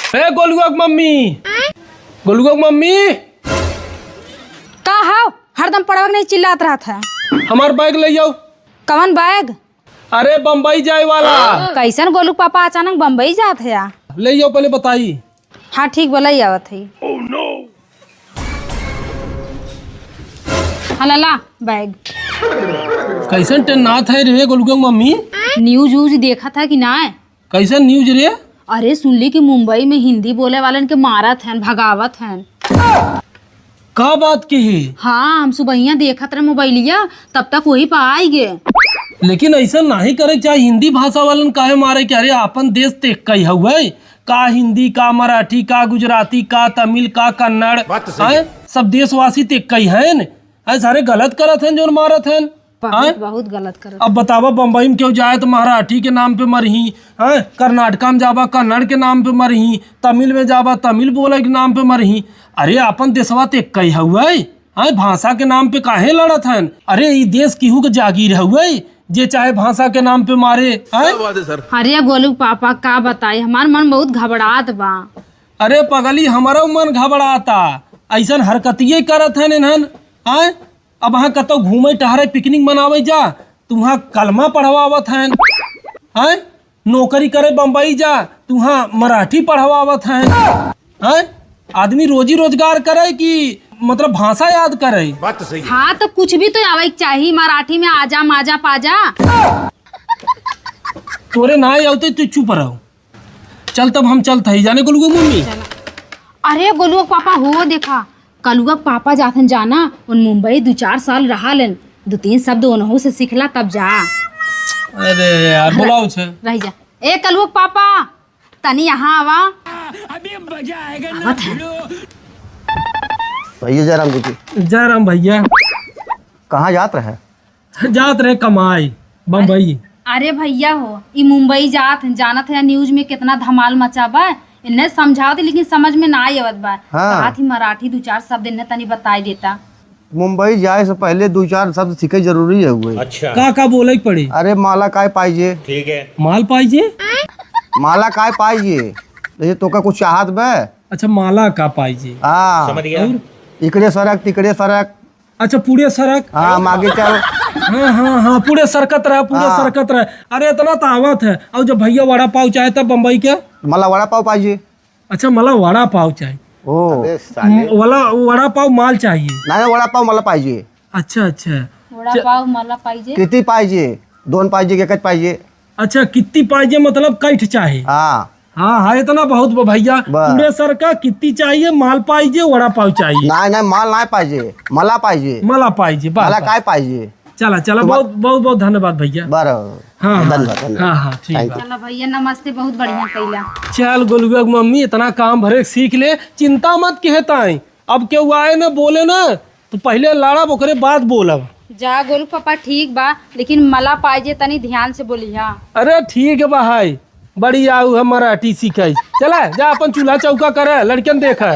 ए गोलुआ की मम्मी, गोलुआ की मम्मी का हाव हरदम पड़वक नहीं चिल्लात रहा था। हमार बैग ले जाओ। कवन बैग? अरे बम्बई जाए वाला। कैसन गोलू पापा अचानक बम्बई जात है? ले जाओ पहले बताई। हाँ ठीक बोला ही आवत है। हला बैग कैसन टेन्नाथ है रे गोलुआ की मम्मी? न्यूज व्यूज देखा था कि ना? कैसन न्यूज रे? अरे सुन ली कि मुंबई में हिंदी बोले वालन के मारत हैं, भगावत हैं। का बात की है? हाँ हम सुबह देखत रहे मोबाइलिया, तब तक वही पा आई गे। लेकिन ऐसा नहीं करे चाहे हिंदी भाषा वालन काहे मारे के? अरे अपन देश ते कई हुए का हिंदी का मराठी का गुजराती का तमिल का कन्नड़ सब देशवासी ते कई हैं। सारे गलत करत हैं जो मारत हैं। बहुत गलत कर। अब बतावा बम्बई में क्यों जाए तो मराठी के नाम पे मरही, कर्नाटका में जाबा कन्नड़ के नाम पे मरही, तमिल में जाबा तमिल बोले के नाम पे मरही। अरे अपन देशवा ते कई हुए भाषा के नाम पे काहे लड़त हैं? अरे ये देश केहू के जागीर हुए जे चाहे भाषा के नाम पे मारे। अरे गोलू पापा का बताई, हमार मन बहुत घबरात बा। अरे पगली हमारा मन घबराता, ऐसा हरकतिये करत हैं इन्हन। अब वहाँ कतो घूमे टहरे पिकनिक मनावे जा, तुहा कलमा पढ़वावत हैं। नौकरी करे बम्बई जा, तुहा मराठी पढ़वावत हैं। आदमी रोजी रोजगार करे कि मतलब भाषा याद करे? बात तो सही। हाँ तो कुछ भी तो आवे चाहिए, मराठी में आजा माजा पाजा। तोरे ना आवते तो चुप रहो। चल तब हम चलते ही जाने गोलुआ मम्मी। अरे गोलुआ पापा हो देखा, कलुआ पापा जाथन जाना उन मुंबई 2-4 साल रहा लेन, 2-3 शब्द उन्हों से सीखला तब जा। अरे यार बुलाओ छे। रह जा। ए कलुआ पापा तनी यहाँ आवा। अभी मजा आएगा ना। भैया जयराम जी की। जयराम भैया कहाँ जात रहे? जात रहे कमाई बम्बई। अरे भैया हो ई मुंबई जात जानत है, न्यूज में कितना धमाल मचा बा। इन्हें समझावती लेकिन समझ में ना आवत बा। हाँ। थी मराठी 2-4 शब्द इन्हें तनी बताई देता। मुंबई जाए से पहले 2-4 शब्द सीखे जरूरी है हुए। अच्छा का बोले पड़े? अरे माला काय पाइजे। ठीक है। माल पाइजे? माला काय पाइजे जैसे तोका कुछ चाहत बे। अच्छा माला का पाइजे। हाँ समझ गया। इकड़े सड़क तिकड़े सड़क। अच्छा पूरे सड़क। हाँ मागे चल। हाँ पूरे सरकत रहे, पूरे सरकत रहे। अरे इतना तो आवत है। और जब भैया वड़ा पाव चाहे तब बम्बई के मला वड़ा पाव पाइजे। अच्छा मला वड़ा पाव चाहिए। वाला वड़ा पाव माल चाहिए। ना वड़ा पाव मला पाहिजे। अच्छा अच्छा वड़ा पाव मला पाहिजे। किती पाहिजे? 2 पाहिजे की एकच पाहिजे? अच्छा कितनी पाइजे मतलब कैठ चाहे? हाँ हाँ इतना बहुत भैया। पूरे सर का कितनी चाहिए? माल पाइजे वड़ा पाव चाहिए? नाही माल नाही पाहिजे, मला पाहिजे। मला पाइजे। मला काय पाहिजे? चला चला बहुत बहुत बहुत धन्यवाद भैया। बरं हाँ धन्यवाद। हाँ ठीक है। चलो भैया नमस्ते, बहुत बढ़िया कैला। चल गोलुआ की मम्मी इतना काम भरे सीख ले, चिंता मत कहताई। अब क्यों आए ना बोले ना तो पहले लड़ब ओकरे बाद बोलब। जा गोलू पापा ठीक बा, लेकिन मला पाहिजे तनी ध्यान से बोली। हाँ अरे ठीक है भाई, बड़ी आऊ है मराठी सीखाई। चला जा अपन चूल्हा चौका करे, लड़कन देखा।